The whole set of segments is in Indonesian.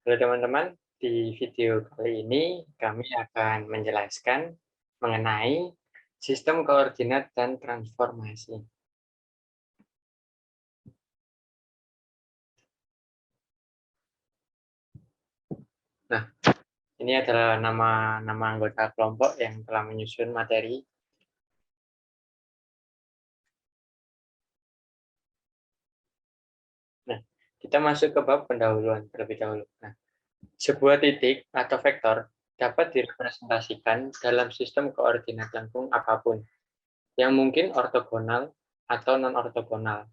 Halo teman-teman, di video kali ini kami akan menjelaskan mengenai sistem koordinat dan transformasi. Nah, ini adalah nama anggota kelompok yang telah menyusun materi. Nah, kita masuk ke bab pendahuluan terlebih dahulu. Nah, sebuah titik atau vektor dapat direpresentasikan dalam sistem koordinat lengkung apapun, yang mungkin ortogonal atau non-ortogonal.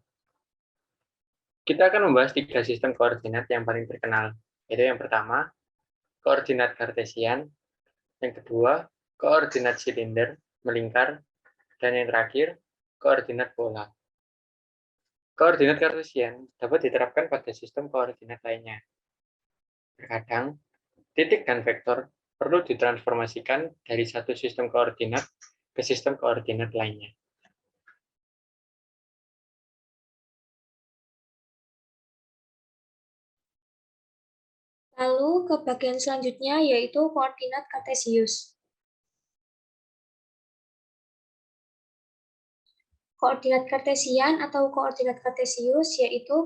Kita akan membahas 3 sistem koordinat yang paling terkenal, yaitu yang pertama, koordinat kartesian, yang kedua, koordinat silinder, melingkar, dan yang terakhir, koordinat pola. Koordinat kartesian dapat diterapkan pada sistem koordinat lainnya. Terkadang, titik dan vektor perlu ditransformasikan dari satu sistem koordinat ke sistem koordinat lainnya. Lalu ke bagian selanjutnya yaitu koordinat kartesius. Koordinat kartesian atau koordinat kartesius yaitu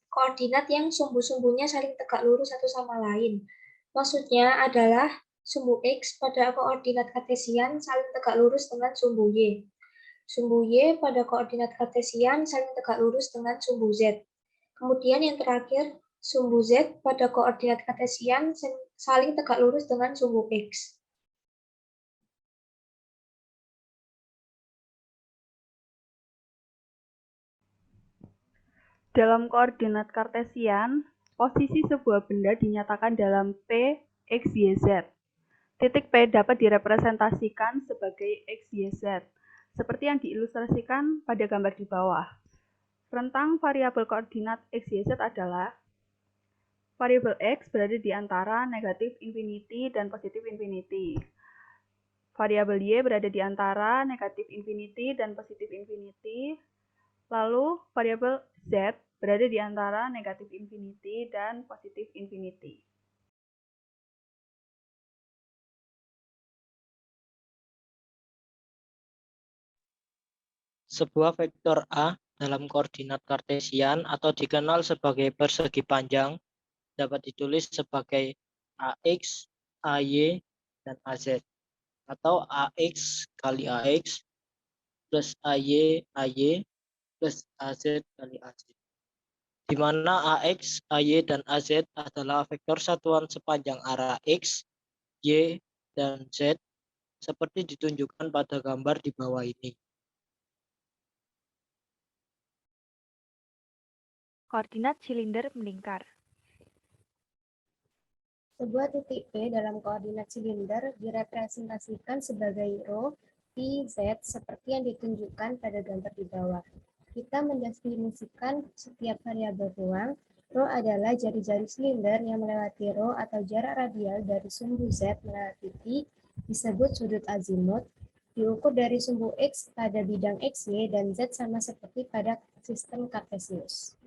koordinat yang sumbu-sumbunya saling tegak lurus satu sama lain. Maksudnya adalah sumbu X pada koordinat kartesian saling tegak lurus dengan sumbu Y. Sumbu Y pada koordinat kartesian saling tegak lurus dengan sumbu Z. Kemudian yang terakhir, sumbu Z pada koordinat kartesian saling tegak lurus dengan sumbu X. Dalam koordinat kartesian, posisi sebuah benda dinyatakan dalam P, X, Y, Z. Titik P dapat direpresentasikan sebagai X, Y, Z, seperti yang diilustrasikan pada gambar di bawah. Rentang variabel koordinat X, Y, Z adalah variabel X berada di antara negatif infinity dan positif infinity. Variabel Y berada di antara negatif infinity dan positif infinity. Lalu, variabel Z berada di antara negatif infinity dan positif infinity. Sebuah vektor A dalam koordinat kartesian atau dikenal sebagai persegi panjang dapat ditulis sebagai AX, AY, dan AZ, atau AX kali AX plus AY, AY plus AZ kali AZ, di mana AX, AY, dan AZ adalah vektor satuan sepanjang arah X, Y, dan Z seperti ditunjukkan pada gambar di bawah ini. Koordinat silinder melingkar. Sebuah titik P dalam koordinat silinder direpresentasikan sebagai rho P, Z seperti yang ditunjukkan pada gambar di bawah. Kita mendefinisikan setiap variabel ruang. Rho adalah jari-jari silinder yang melewati rho atau jarak radial dari sumbu Z melewati P, disebut sudut azimut, diukur dari sumbu X pada bidang XY dan Z sama seperti pada sistem kartesius.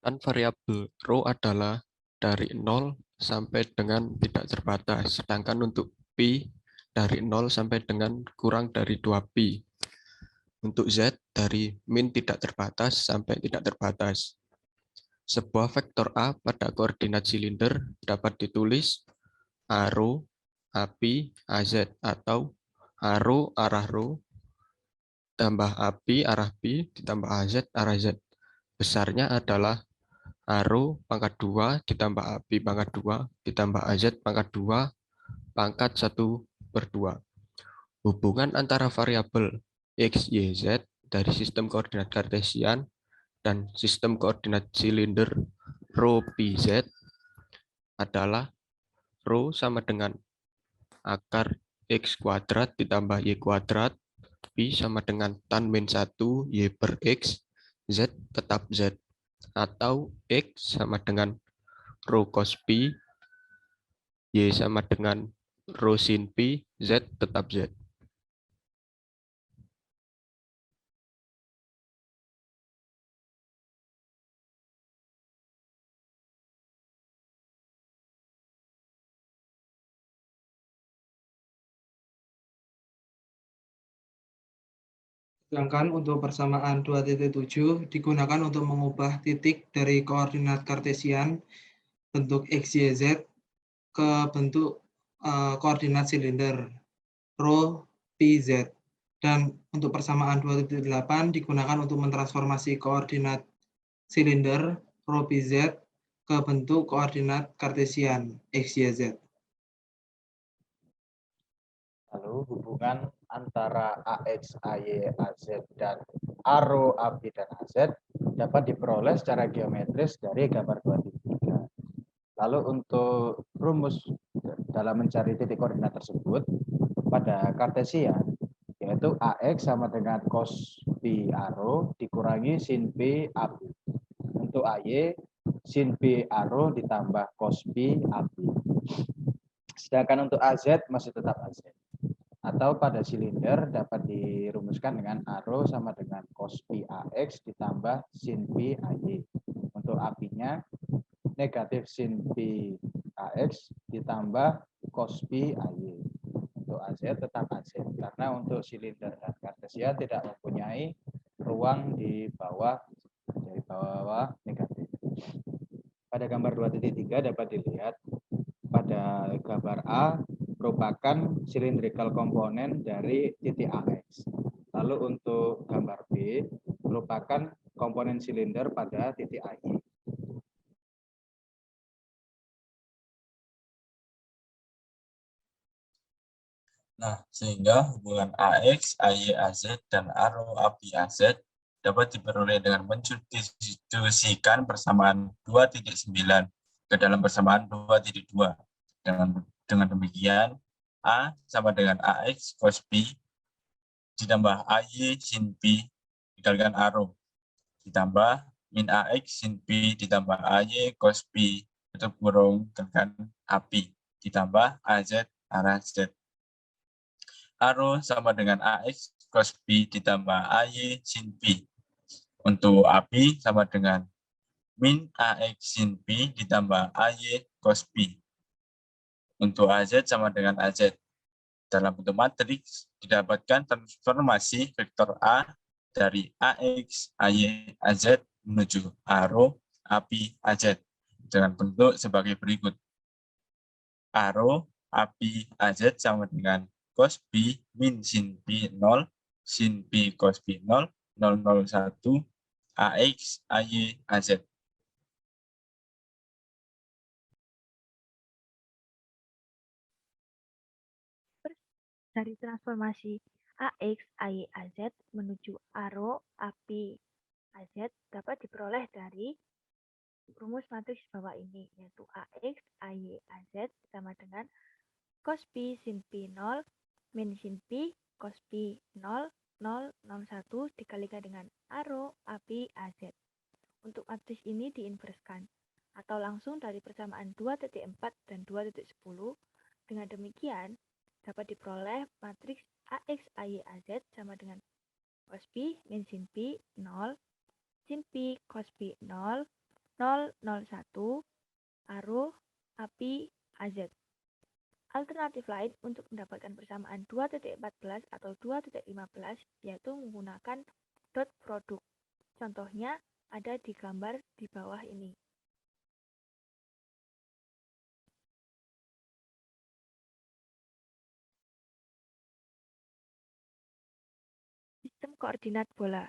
Dan variabel rho adalah dari 0 sampai dengan tidak terbatas, sedangkan untuk pi dari 0 sampai dengan kurang dari 2pi. Untuk Z dari min tidak terbatas sampai tidak terbatas. Sebuah vektor A pada koordinat silinder dapat ditulis A rho, AP, AZ, atau A rho arah rho, tambah AP arah P, ditambah AZ arah Z. Besarnya adalah A rho pangkat 2 ditambah AB pangkat 2 ditambah AZ pangkat 2 pangkat 1/2. Hubungan antara variabel X, Y, Z dari sistem koordinat kartesian dan sistem koordinat silinder rho pi Z adalah rho sama dengan akar X kuadrat ditambah Y kuadrat, pi sama dengan tan min 1 Y per X, Z tetap Z. Atau X sama dengan rho cos pi, Y sama dengan rho sin pi, Z tetap Z. Sedangkan untuk persamaan 2.7 digunakan untuk mengubah titik dari koordinat kartesian bentuk X, Y, Z ke bentuk koordinat silinder rho, P, Z. Dan untuk persamaan 2.8 digunakan untuk mentransformasi koordinat silinder rho, P, Z ke bentuk koordinat kartesian X, Y, Z. Lalu hubungan antara AX, AY, AZ, dan ARO, AB, dan AZ dapat diperoleh secara geometris dari gambar 2.3. Lalu untuk rumus dalam mencari titik koordinat tersebut pada kartesian, yaitu AX sama dengan cos P ARO dikurangi sin P AB. Untuk AY, sin P ARO ditambah cos P AB. Sedangkan untuk AZ masih tetap AZ. Atau pada silinder dapat dirumuskan dengan ARO sama dengan cos P AX ditambah sin P AY. Untuk AB-nya negatif sin P AX ditambah cos P AY. Untuk AZ tetap AZ karena untuk silinder dan kartesian tidak mempunyai ruang di bawah negatif. Pada gambar 2.3 dapat dilihat pada gambar A merupakan cylindrical komponen dari titik AX. Lalu untuk gambar B merupakan komponen silinder pada titik AY. Nah, sehingga hubungan AX, AY, AZ, dan ARO, AB, AZ dapat diperoleh dengan mensubstitusikan persamaan 2.9 ke dalam persamaan 2.2. Dengan demikian, A sama dengan AX cos P ditambah AY sin P dikalikan ARO ditambah min AX sin P ditambah AY cos P itu kurung dikalikan AP ditambah AZ arah Z. ARO sama dengan AX cos P ditambah AY sin P. Untuk AB sama dengan min AX sin P ditambah AY cos P. Untuk AZ sama dengan AZ. Dalam bentuk matriks didapatkan transformasi vektor A dari AX, AY, AZ menuju ARO, AP, AZ dengan bentuk sebagai berikut. ARO, AP, AZ sama dengan cos P min sin P 0, sin P cos P 0, 001, AX, AY, AZ. Dari transformasi AX, AY, AZ menuju ARO, AP, AZ dapat diperoleh dari rumus matriks bawah ini, yaitu AX, AY, AZ sama dengan cos P sin P 0 min sin P cos P 0, 0, 01 dikalikan dengan ARO, AP, AZ. Untuk matriks ini diinverskan atau langsung dari persamaan 2.4 dan 2.10. Dengan demikian, dapat diperoleh matriks AX, AY, AZ sama dengan cos P min sin P 0, sin P cos P 0, 0, 01, ARO, AP, AZ. Alternatif lain untuk mendapatkan persamaan 2.14 atau 2.15 yaitu menggunakan dot produk. Contohnya ada di gambar di bawah ini. Sistem koordinat bola.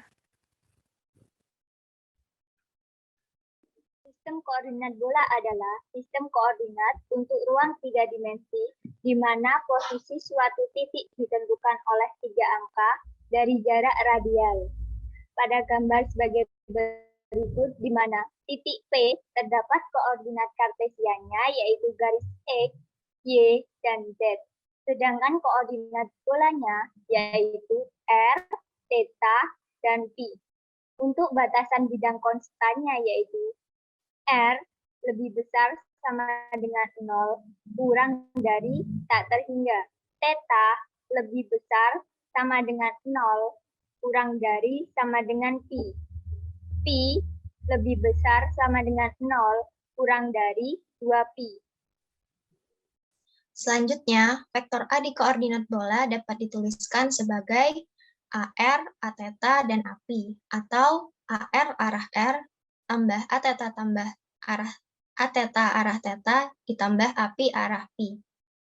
Sistem koordinat bola adalah sistem koordinat untuk ruang 3 dimensi di mana posisi suatu titik ditentukan oleh 3 angka dari jarak radial. Pada gambar sebagai berikut di mana titik P terdapat koordinat kartesiannya yaitu garis X, Y, dan Z. Sedangkan koordinat bolanya yaitu R, theta, dan P. Untuk batasan bidang konstannya yaitu R lebih besar sama dengan 0 kurang dari tak terhingga. Theta lebih besar sama dengan 0 kurang dari sama dengan Pi. Pi lebih besar sama dengan 0 kurang dari 2Pi. Selanjutnya, vektor A di koordinat bola dapat dituliskan sebagai AR, A theta, dan API, atau AR arah R tambah A theta tambah arah A theta arah theta ditambah API arah Pi.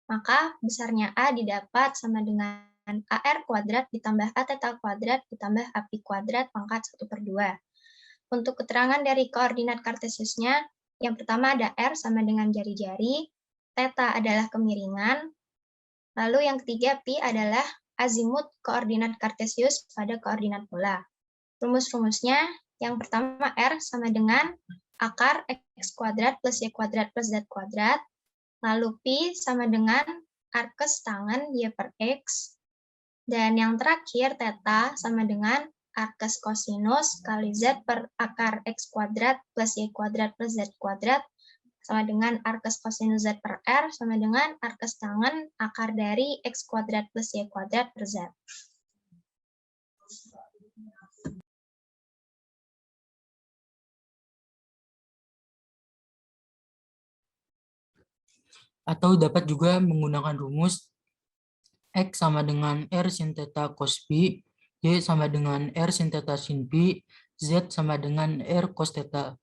Maka besarnya A didapat sama dengan AR kuadrat ditambah A theta kuadrat ditambah API kuadrat pangkat 1/2. Untuk keterangan dari koordinat kartesiusnya, yang pertama ada R sama dengan jari-jari, theta adalah kemiringan, lalu yang ketiga Pi adalah azimut koordinat kartesius pada koordinat bola. Rumus-rumusnya, yang pertama R sama dengan akar X kuadrat plus Y kuadrat plus Z kuadrat, lalu Pi sama dengan arkes tangen Y per X, dan yang terakhir theta sama dengan arkes kosinus kali Z per akar X kuadrat plus Y kuadrat plus Z kuadrat sama dengan arkes kosinus Z per R sama dengan arkes tangen akar dari X kuadrat plus Y kuadrat per Z. Atau dapat juga menggunakan rumus X sama dengan R sin theta cos Pi, Y sama dengan R sin theta sin Pi, Z sama dengan R cos theta.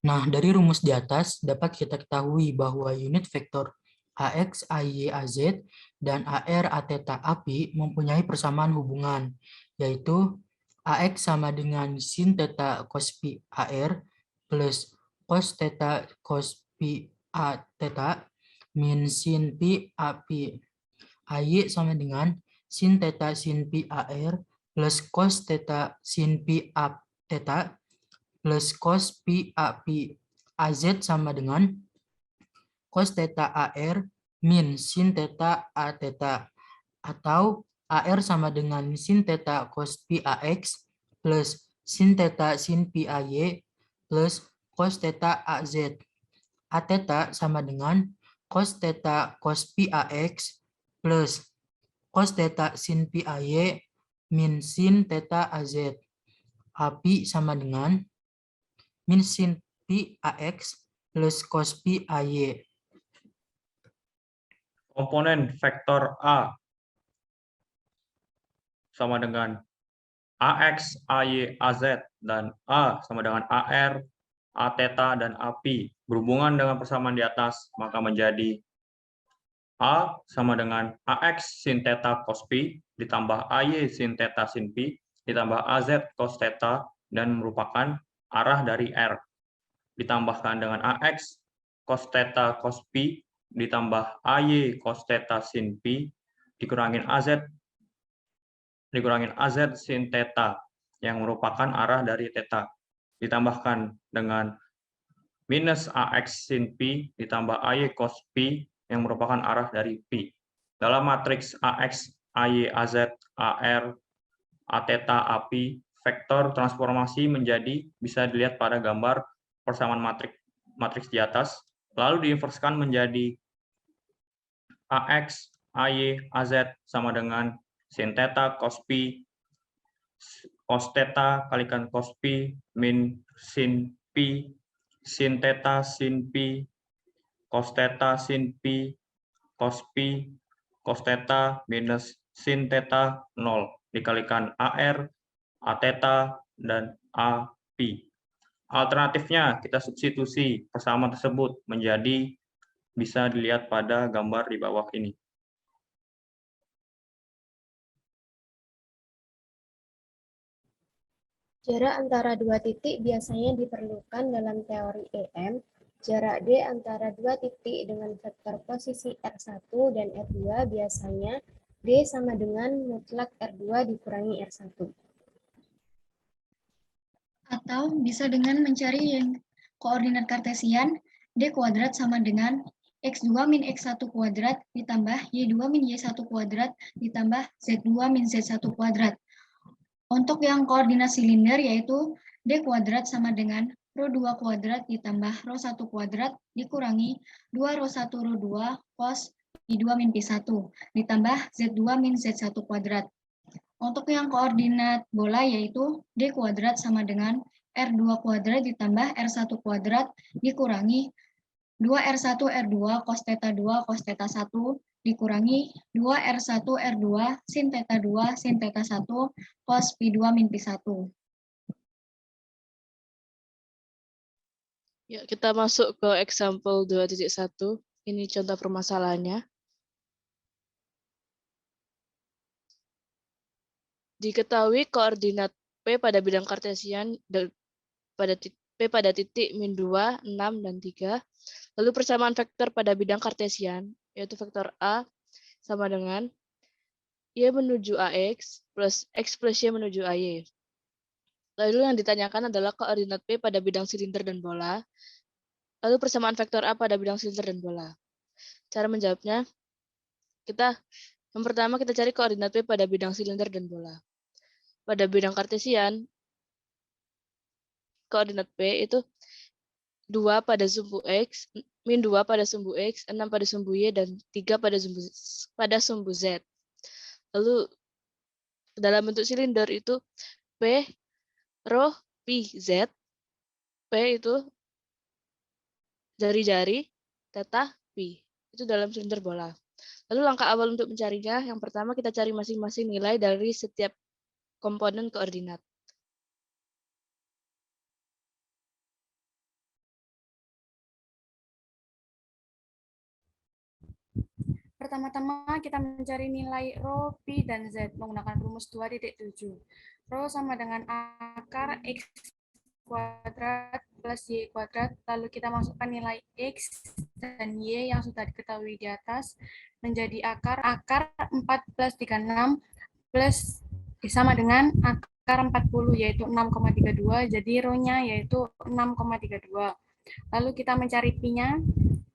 Nah, dari rumus di atas dapat kita ketahui bahwa unit vektor AX, AY, AZ, dan AR, A theta, API mempunyai persamaan hubungan, yaitu AX sama dengan sin theta cos Pi AR plus cos theta cos Pi A theta min sin Pi API. AY sama dengan sin theta sin Pi AR plus cos theta sin Pi A theta plus cos Pi API. AZ sama dengan cos theta AR min sin theta A theta, atau AR sama dengan sin theta cos Pi AX plus sin theta sin Pi AY plus cos theta AZ. A theta sama dengan cos theta cos Pi AX plus cos theta sin Pi AY min sin theta AZ. API sama dengan min sin Pi AX plus cos Pi AY. Komponen vektor A sama dengan AX, AY, AZ, dan A sama dengan AR, A theta, dan API berhubungan dengan persamaan di atas, maka menjadi A sama dengan AX sin theta cos Pi ditambah AY sin theta sin Pi ditambah AZ cos theta dan merupakan arah dari R. Ditambahkan dengan AX cos theta cos Pi ditambah AY cos theta sin Pi dikurangin AZ sin theta yang merupakan arah dari theta. Ditambahkan dengan minus AX sin Pi ditambah AY cos Pi yang merupakan arah dari Pi. Dalam matriks AX, AY, AZ, AR, A theta, API, vektor transformasi menjadi bisa dilihat pada gambar persamaan matriks di atas, lalu diinverskan menjadi AX, AY, AZ sama dengan sin theta cos Pi, cos theta kalikan cos Pi min sin Pi, sin theta sin Pi, cos theta sin Pi, cos Pi, cos theta minus sin theta 0 dikalikan AR, A theta, dan A Pi. Alternatifnya kita substitusi persamaan tersebut menjadi bisa dilihat pada gambar di bawah ini. Jarak antara dua titik biasanya diperlukan dalam teori EM. Jarak D antara dua titik dengan vektor posisi R1 dan R2 biasanya D sama dengan mutlak R2 dikurangi R1. Atau bisa dengan mencari yang koordinat kartesian, D kuadrat sama dengan X2 min X1 kuadrat ditambah Y2 min Y1 kuadrat ditambah Z2 min Z1 kuadrat. Untuk yang koordinat silinder yaitu D kuadrat sama dengan rho 2 kuadrat ditambah rho 1 kuadrat dikurangi 2 rho 1 rho 2 cos I2 min Pi1 ditambah Z2 min Z1 kuadrat. Untuk yang koordinat bola yaitu D kuadrat sama dengan R2 kuadrat ditambah R1 kuadrat dikurangi 2R1 R2 cos theta 2 cos theta 1 dikurangi 2R1 R2 sin theta 2 sin theta 1 cos pi 2 min pi 1. Ya, kita masuk ke example 2.1. Ini contoh permasalahannya. Diketahui koordinat P pada bidang kartesian P pada titik min 2, 6, dan 3. Lalu persamaan vektor pada bidang kartesian, yaitu vektor A sama dengan Y menuju AX plus X plus Y menuju AY. Lalu yang ditanyakan adalah koordinat P pada bidang silinder dan bola. Lalu persamaan vektor A pada bidang silinder dan bola. Cara menjawabnya, yang pertama kita cari koordinat P pada bidang silinder dan bola. Pada bidang kartesian, koordinat P itu 2 pada sumbu X, min 2 pada sumbu X, 6 pada sumbu Y, dan 3 pada sumbu Z. Lalu dalam bentuk silinder itu P, rho, pi, Z. P itu jari-jari, theta, pi. Itu dalam silinder bola. Lalu langkah awal untuk mencarinya, yang pertama kita cari masing-masing nilai dari setiap komponen koordinat. Pertama-tama kita mencari nilai rho, pi, dan z menggunakan rumus 2.7. Rho sama dengan akar x kuadrat plus y kuadrat, lalu kita masukkan nilai x dan y yang sudah diketahui di atas menjadi akar 4 plus 36 plus sama dengan akar 40 yaitu 6,32, jadi rho-nya yaitu 6,32. Lalu kita mencari pi-nya,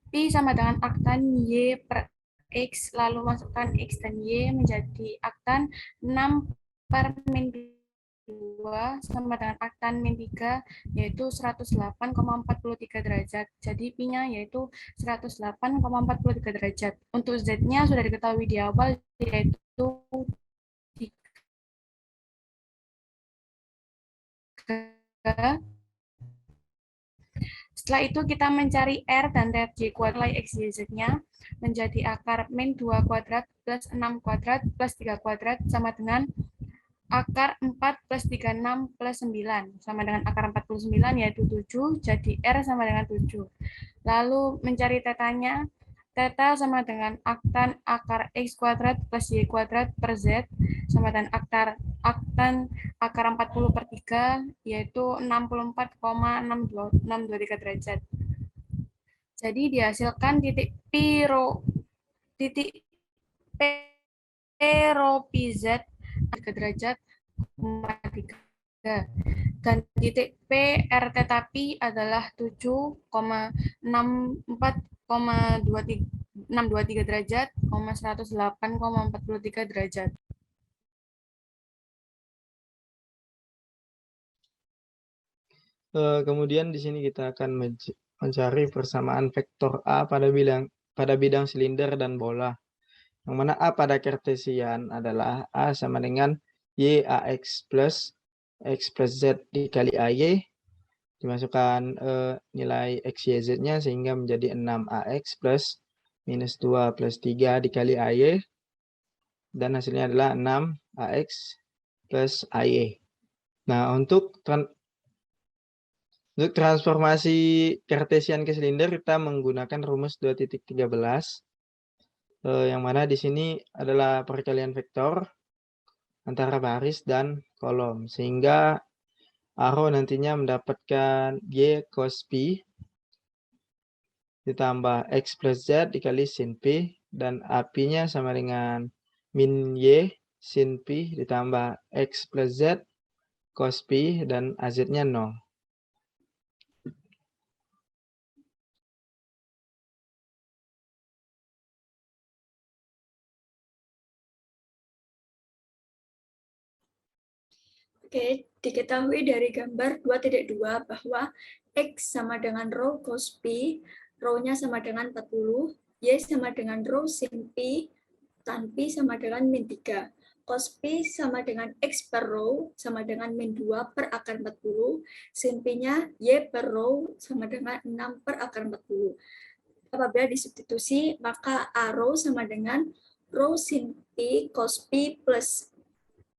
pi sama dengan aktan y per X, lalu masukkan X dan Y menjadi aktan 6 per min 2 sama dengan aktan min 3 yaitu 108,43 derajat. Jadi pi-nya yaitu 108,43 derajat. Untuk Z-nya sudah diketahui di awal yaitu 3. Setelah itu kita mencari R dan TFJ kuadrat nilai X, Y, Z-nya menjadi akar min 2 kuadrat plus 6 kuadrat plus 3 kuadrat sama dengan akar 4 plus 36 plus 9 sama dengan akar 49 yaitu 7, jadi R sama dengan 7. Lalu mencari tetanya, theta sama dengan aktan akar X kuadrat plus Y kuadrat per Z sama dengan aktan akar 40 per 3 yaitu 64,623 derajat. Jadi dihasilkan titik P rho pi Z 3 derajat 3 dan titik P R theta pi adalah 7,623 derajat, 108,43 derajat. Kemudian di sini kita akan mencari persamaan vektor A pada bidang silinder dan bola. Yang mana A pada kartesian adalah A sama dengan Y AX plus X plus Z dikali AY. Dimasukkan nilai X, Y, Z-nya sehingga menjadi 6AX plus minus 2 plus 3 dikali AY. Dan hasilnya adalah 6AX plus AY. Nah, untuk transformasi kartesian ke silinder kita menggunakan rumus 2.13 yang mana di sini adalah perkalian vektor antara baris dan kolom sehingga arrow nantinya mendapatkan y cos pi ditambah x plus z dikali sin pi dan AP-nya sama dengan min y sin pi ditambah x plus z cos pi dan AZ-nya 0. Oke, diketahui dari gambar 2.2 bahwa X sama dengan rho cos pi, rho-nya sama dengan 40, Y sama dengan rho sin pi, tan pi sama dengan min 3. Cos pi sama dengan X per rho sama dengan min 2 per akar 40, sin pi-nya Y per rho sama dengan 6 per akar 40. apabila disubstitusi, maka A row sama dengan row sin P cos P plus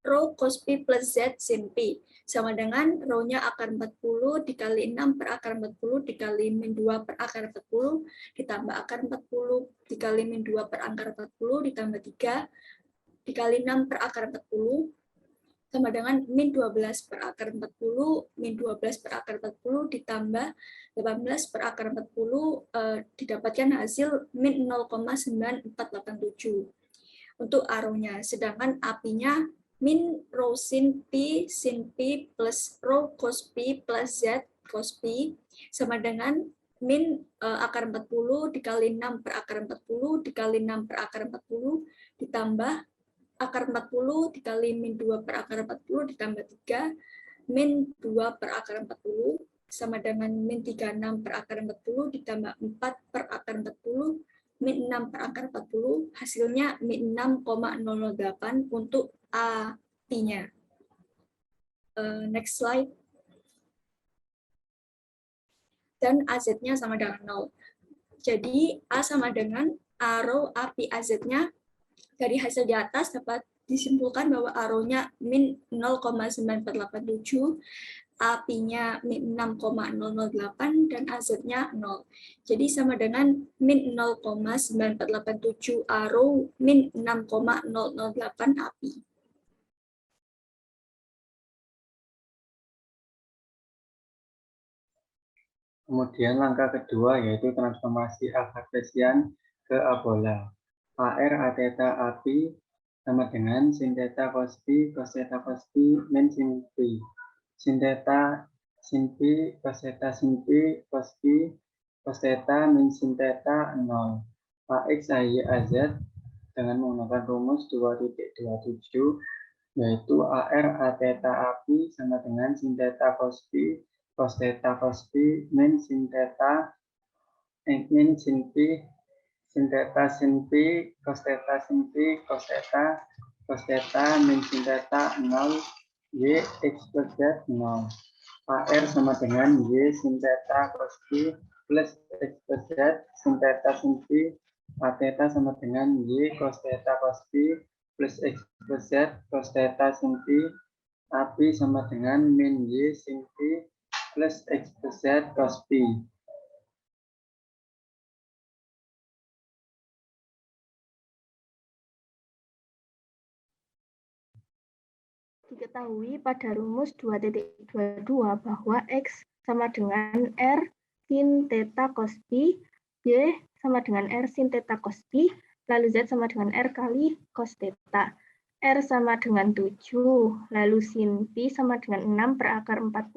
row cos P plus Z sin P. Sama dengan row-nya akar 40 dikali 6 per akar 40 dikali min 2 per akar 40 ditambah akar 40 dikali min 2 per akar 40 ditambah 3 dikali 6 per akar 40 sama dengan min 12 per akar 40 min 12 per akar 40 ditambah 18 per akar 40 didapatkan hasil min 0,9487 untuk A-row-nya. Sedangkan AP-nya min row sin P plus row cos P plus Z cos P sama dengan min akar 40 dikali 6 per akar 40 dikali 6 per akar 40 ditambah akar 40 dikali min 2 per akar 40 ditambah 3 min 2 per akar 40 sama dengan min 36 per akar 40 ditambah 4 per akar 40 min 6 per akar 40, hasilnya min 6,008 untuk A-nya. Next slide. Dan AZ-nya sama dengan 0. Jadi A sama dengan A row AP AZ-nya dari hasil di atas dapat disimpulkan bahwa A row-nya min 0,9487, AP-nya min 6,008 dan AZ-nya 0. Jadi sama dengan min 0,9487 A row min 6,008 AP. Kemudian langkah kedua yaitu transformasi A kartesian ke abola. AR A theta AP sama dengan sin theta cos P cos theta cos P min sin P. Sin theta sin P cos theta sin P cos P cos theta min sin theta 0. AX AY AZ dengan menggunakan rumus 2.27 yaitu AR A theta AP sama dengan sin theta cos P cos theta cos P min sin theta min sin P sin theta sin P cos theta sin P cos theta min sin theta 0 Y X plus Z 0. AR sama dengan Y sin theta cos P plus X plus Z sin theta sin P. A theta sama dengan Y cos theta cos P plus X plus Z cos theta sin P. AP sama dengan min Y sin P plus X plus Z cos P. Diketahui pada rumus 2.22 bahwa X sama dengan R sin theta cos P, Y sama dengan R sin theta cos P, lalu Z sama dengan R kali cos theta. R sama dengan 7, lalu sin P sama dengan 6 per akar 40,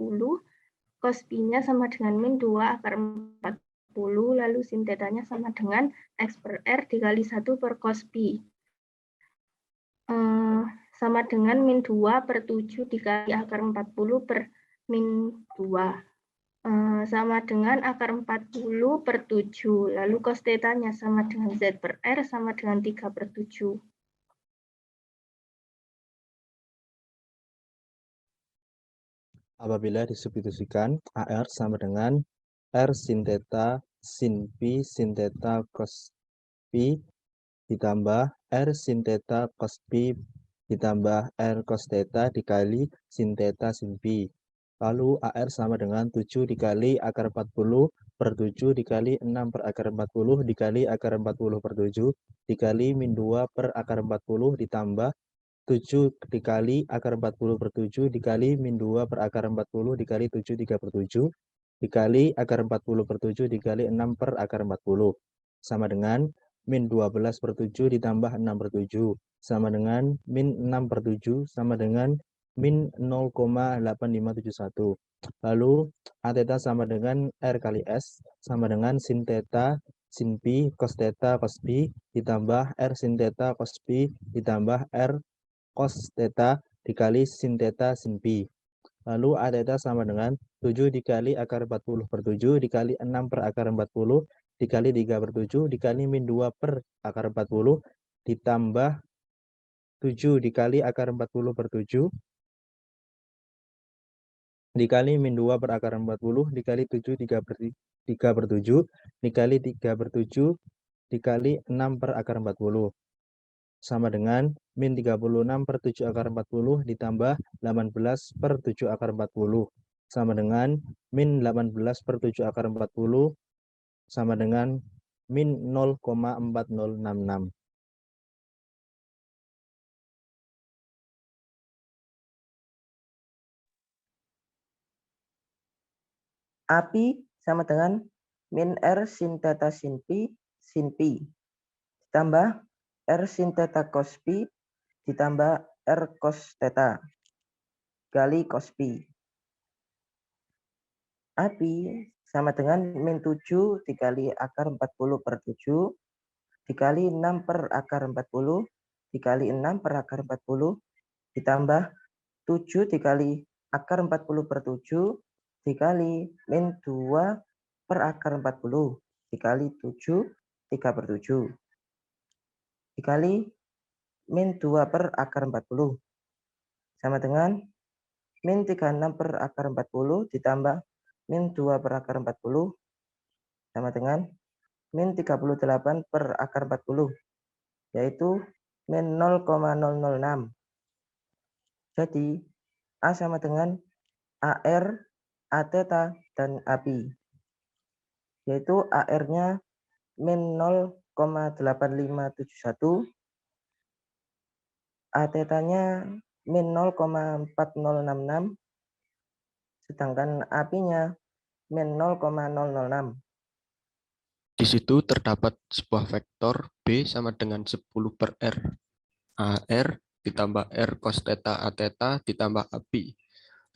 cos P-nya sama dengan min 2 akar 40, lalu sin theta-nya sama dengan X per R dikali 1 per cos P. Sama dengan min 2 per 7 dikali akar 40 per min 2. Sama dengan akar 40 per 7. Lalu cos theta-nya sama dengan Z per R sama dengan 3 per 7. Apabila disubstitusikan, AR sama dengan R sin theta sin P sin theta cos P ditambah R sin theta cos P ditambah R cos theta dikali sin theta sin P. Lalu AR sama dengan 7 dikali akar 40 per 7 dikali 6 per akar 40 dikali akar 40 per 7 dikali min 2 per akar 40 ditambah 7 dikali akar 40 per 7 dikali min 2 per akar 40 dikali 7 3 per 7 dikali akar 40 per 7 dikali 6 per akar 40 sama dengan min 12 per 7 ditambah 6 per 7 sama dengan min 6 per 7 sama dengan min 0,8571. Lalu A theta sama dengan R kali S sama dengan sin theta sin P cos theta cos P ditambah R sin theta cos P ditambah R cos theta dikali sin theta sin P. Lalu A theta sama dengan 7 dikali akar 40 per 7 dikali 6 per akar 40 dikali 3 per 7 dikali min 2 per akar 40 ditambah 7 dikali akar 40 per 7 dikali min 2 per akar 40 dikali 7 3 per 3/7 dikali 3/7 dikali 6 per akar 40. Sama dengan min 36 per 7 akar 40 ditambah 18 per 7 akar 40. Sama dengan min 18 per 7 akar 40 sama dengan min 0,4066. API sama dengan min R sin theta sin pi ditambah R sin theta cos pi ditambah R cos theta kali cos pi. API sama dengan min 7 dikali akar 40 per 7 dikali 6 per akar 40 dikali 6 per akar 40 ditambah 7 dikali akar 40 per 7 dikali min 2 per akar 40 dikali 7 3/7 dikali min 2 per akar 40 sama dengan min 36 per akar 40 ditambah min 2 per akar 40 sama dengan min 38 per akar 40 yaitu min 0,006. Jadi A sama dengan AR, A theta, dan API. Yaitu AR-nya min 0,8571, A theta-nya min 0,4066, sedangkan API-nya min 0,006. Di situ terdapat sebuah vektor B sama dengan 10 per R. AR ditambah R cos theta A theta ditambah API.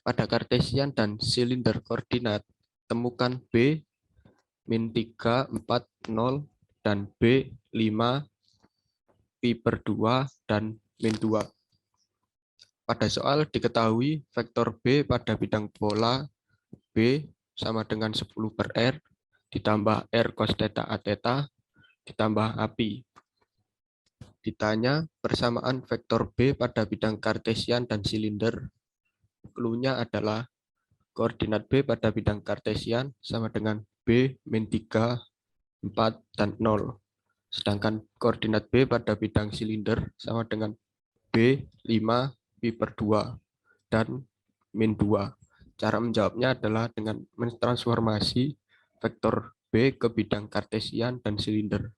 Pada kartesian dan silinder koordinat, temukan B min 3, 4, 0, dan B 5, pi per 2, dan min 2. Pada soal diketahui vektor B pada bidang pola B sama dengan 10 per R ditambah R cos theta A theta ditambah API. Ditanya persamaan vektor B pada bidang kartesian dan silinder. Clue-nya adalah koordinat B pada bidang kartesian sama dengan B min 3, 4, dan 0. Sedangkan koordinat B pada bidang silinder sama dengan B 5, pi per 2, dan min 2. Cara menjawabnya adalah dengan mentransformasi vektor B ke bidang kartesian dan silinder.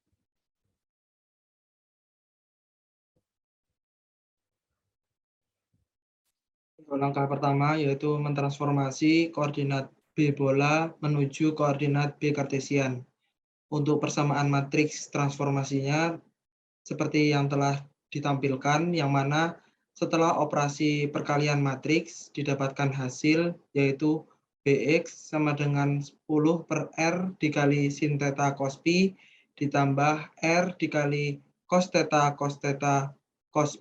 Langkah pertama yaitu mentransformasi koordinat B bola menuju koordinat B kartesian. Untuk persamaan matriks transformasinya seperti yang telah ditampilkan, yang mana setelah operasi perkalian matriks didapatkan hasil yaitu Bx sama dengan 10 per R dikali sin theta cos pi ditambah R dikali cos theta cos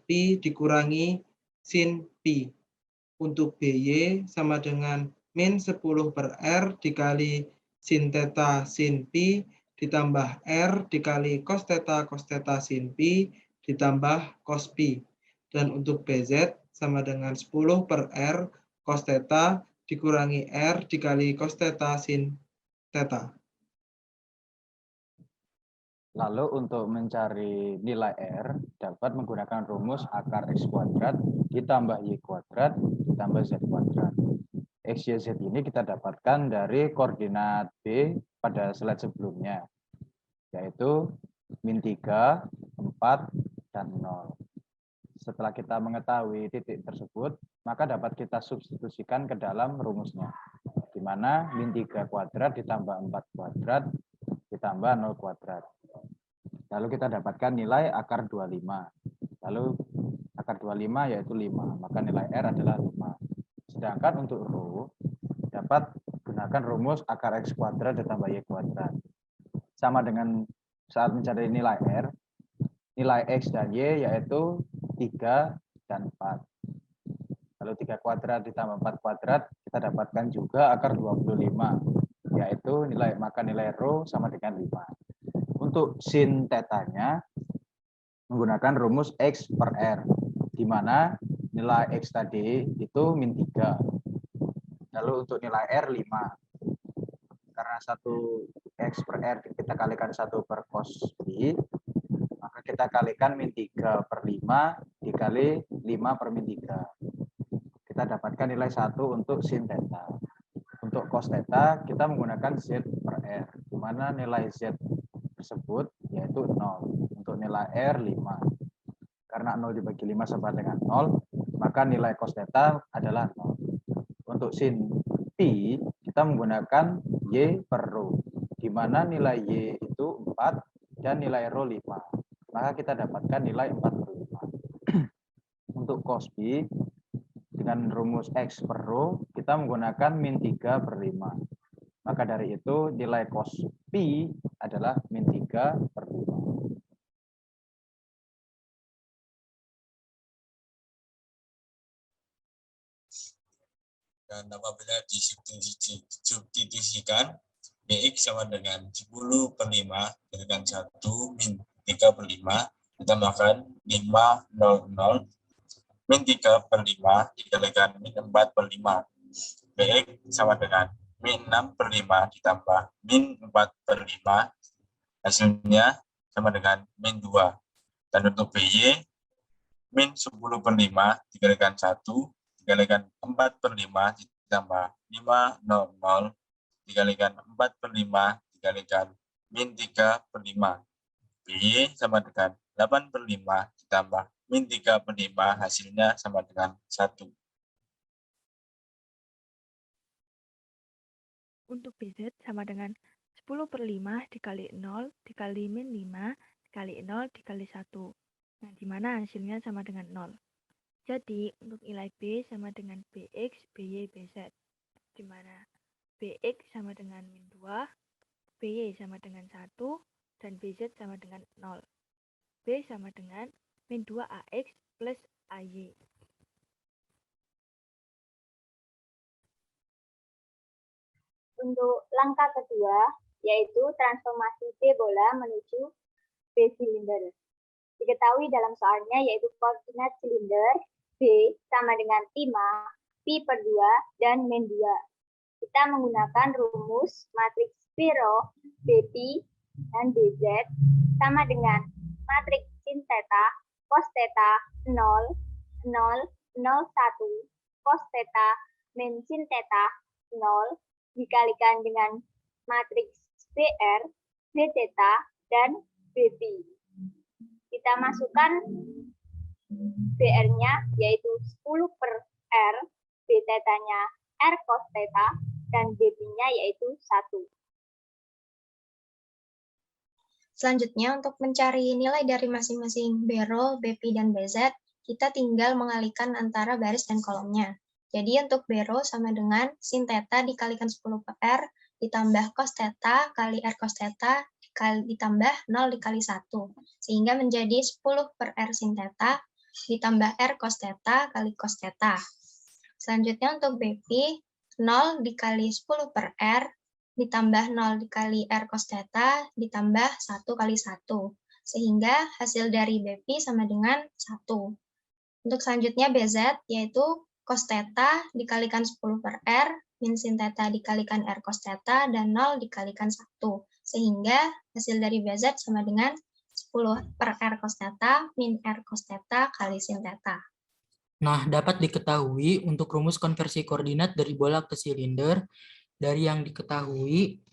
pi dikurangi sin pi. Untuk By sama dengan min 10 per R dikali sin theta sin pi ditambah R dikali cos theta sin pi ditambah cos pi. Dan untuk Bz sama dengan 10 per R cos theta dikurangi R dikali cos theta sin theta. Lalu untuk mencari nilai R, dapat menggunakan rumus akar X kuadrat ditambah Y kuadrat ditambah Z kuadrat. X, Y, Z ini kita dapatkan dari koordinat B pada slide sebelumnya, yaitu min 3, 4, dan 0. Setelah kita mengetahui titik tersebut, maka dapat kita substitusikan ke dalam rumusnya, di mana min 3 kuadrat ditambah 4 kuadrat ditambah 0 kuadrat. Lalu kita dapatkan nilai akar 25. Lalu akar 25 yaitu 5, maka nilai R adalah 5. Sedangkan untuk rho, dapat gunakan rumus akar X kuadrat ditambah Y kuadrat. Sama dengan saat mencari nilai R, nilai X dan Y yaitu 3 dan 4. Lalu 3 kuadrat ditambah 4 kuadrat, kita dapatkan juga akar 25, yaitu nilai rho sama dengan 5. Untuk sin theta-nya menggunakan rumus X per R, di mana nilai X tadi itu min 3. Lalu untuk nilai R 5. karena 1 X per R kita kalikan 1 per cos B, maka kita kalikan min 3 per 5 dikali 5 per min 3. Kita dapatkan nilai 1 untuk sin theta. Untuk cos theta kita menggunakan Z per R, di mana nilai Z tersebut yaitu 0. Untuk nilai R 5. Karena 0 dibagi 5 sama dengan 0, maka nilai cos theta adalah 0. Untuk sin P, kita menggunakan Y per rho, di mana nilai Y itu 4 dan nilai rho 5. Maka kita dapatkan nilai 4 per 5. Untuk cos B, dengan rumus X per rho, kita menggunakan min 3 per 5. Maka dari itu nilai cos P adalah min 3 per 5. Dan apabila disubstitusikan, BX sama dengan 10 per 5 dengan 1 min 3 per 5 ditambahkan 500 min 3 per 5 dikalikan min 4 per 5. BX sama dengan min 6 per 5 ditambah min 4 per 5. Hasilnya sama dengan min 2. Dan untuk BY, min 10 per 5 dikalikan 1 dikalikan 4 per 5 ditambah 500 dikalikan 4 per 5 dikalikan min 3 per 5. BY sama dengan 8 per 5 ditambah min 3 per 5, hasilnya sama dengan 1. Untuk BZ sama dengan 10 per 5 dikali 0 dikali min 5 dikali 0 dikali 1. Nah, di mana hasilnya sama dengan 0. Jadi, untuk nilai B sama dengan BX, BY, BZ. Di mana BX sama dengan min 2, BY sama dengan 1, dan BZ sama dengan 0. B sama dengan min 2AX plus AY. Untuk langkah kedua, yaitu transformasi B bola menuju B silinder. Diketahui dalam soalnya yaitu koordinat silinder B sama dengan 5, Pi per 2, dan min 2. Kita menggunakan rumus matriks Piro, BP, dan BZ sama dengan matriks sin theta, cos theta, 0, 0, 0, 1, cos theta, min sin theta, 0, dikalikan dengan matriks BR, B theta, dan BP. Kita masukkan BR-nya yaitu 10 per R, B theta-nya R cos theta, dan BP-nya yaitu 1. Selanjutnya, untuk mencari nilai dari masing-masing BRO, BP, dan BZ, kita tinggal mengalihkan antara baris dan kolomnya. Jadi untuk BRO sama dengan sin theta dikalikan 10 per R, ditambah cos theta kali R cos theta, ditambah 0 dikali 1. Sehingga menjadi 10 per R sin theta, ditambah R cos theta kali cos theta. Selanjutnya untuk BP, 0 dikali 10 per R, ditambah 0 dikali R cos theta, ditambah 1 kali 1. Sehingga hasil dari BP sama dengan 1. Untuk selanjutnya BZ, yaitu cos theta dikalikan 10 per R, min sin theta dikalikan R cos theta, dan 0 dikalikan 1. Sehingga hasil dari BZ sama dengan 10 per R cos theta, min R cos theta kali sin theta. Nah, dapat diketahui untuk rumus konversi koordinat dari bola ke silinder, dari yang diketahui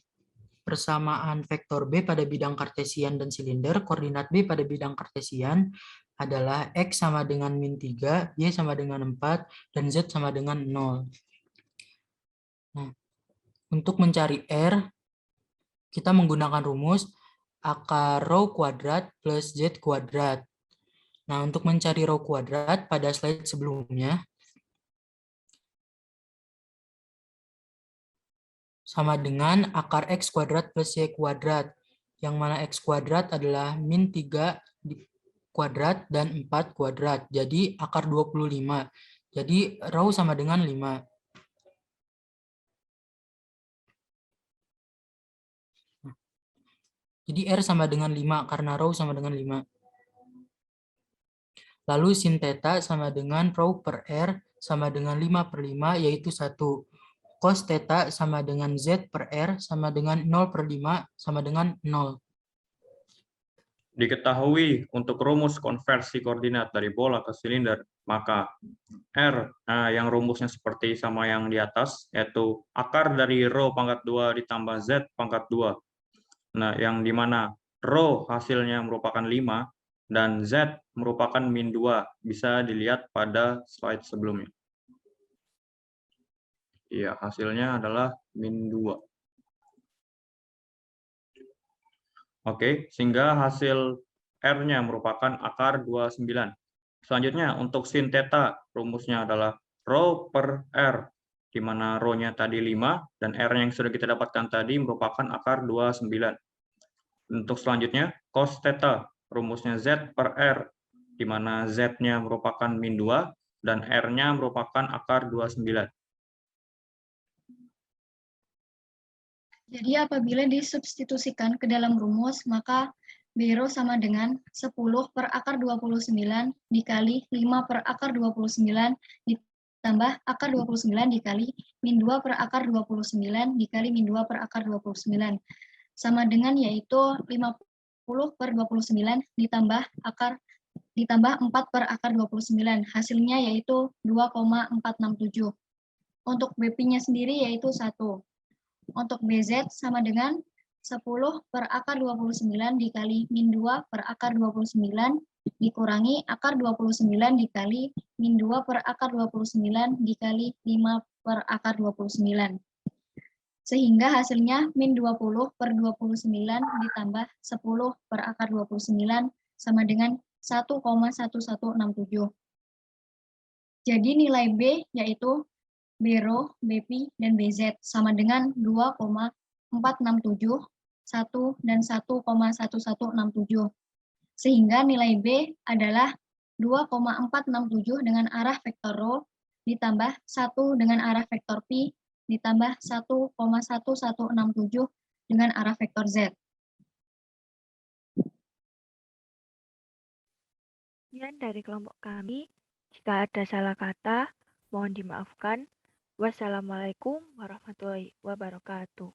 persamaan vektor B pada bidang kartesian dan silinder, koordinat B pada bidang kartesian adalah X sama dengan min 3, Y sama dengan 4, dan Z sama dengan 0. Nah, untuk mencari R, kita menggunakan rumus akar rho kuadrat plus Z kuadrat. Nah, untuk mencari rho kuadrat pada slide sebelumnya, sama dengan akar X kuadrat plus Y kuadrat, yang mana X kuadrat adalah min 3 kuadrat dan 4 kuadrat, jadi akar 25. Jadi rho sama dengan 5. Jadi R sama dengan 5 karena rho sama dengan 5. Lalu sin theta sama dengan rho per R sama dengan 5 per 5 yaitu 1. cos theta sama dengan Z per R sama dengan 0/5 sama dengan 0. Diketahui untuk rumus konversi koordinat dari bola ke silinder, maka R yang rumusnya seperti sama yang di atas, yaitu akar dari rho pangkat 2 ditambah Z pangkat 2. Nah, yang dimana rho hasilnya merupakan 5 dan Z merupakan min 2. Bisa dilihat pada slide sebelumnya. Iya, hasilnya adalah min 2. Oke, sehingga hasil R-nya merupakan akar 29. Selanjutnya, untuk sin theta, rumusnya adalah rho per R, di mana rho-nya tadi 5, dan R yang sudah kita dapatkan tadi merupakan akar 29. Untuk selanjutnya, cos theta, rumusnya Z per R, di mana Z-nya merupakan min 2, dan R-nya merupakan akar 29. Jadi apabila disubstitusikan ke dalam rumus, maka B rho sama dengan 10 per akar 29 dikali 5 per akar 29 ditambah akar 29 dikali min 2 per akar 29 dikali min 2 per akar 29. Sama dengan yaitu 50 per 29 ditambah 4 per akar 29. Hasilnya yaitu 2,467. Untuk BP-nya sendiri yaitu 1. Untuk BZ sama dengan 10 per akar 29 dikali min 2 per akar 29 dikurangi akar 29 dikali min 2 per akar 29 dikali 5 per akar 29. Sehingga hasilnya min 20 per 29 ditambah 10 per akar 29 sama dengan 1,1167. Jadi nilai B yaitu B rho, BP, dan BZ sama dengan 2,467, 1, dan 1,1167. Sehingga nilai B adalah 2,467 dengan arah vektor rho, ditambah 1 dengan arah vektor P, ditambah 1,1167 dengan arah vektor Z. Sekian dari kelompok kami. Jika ada salah kata, mohon dimaafkan. Wassalamualaikum warahmatullahi wabarakatuh.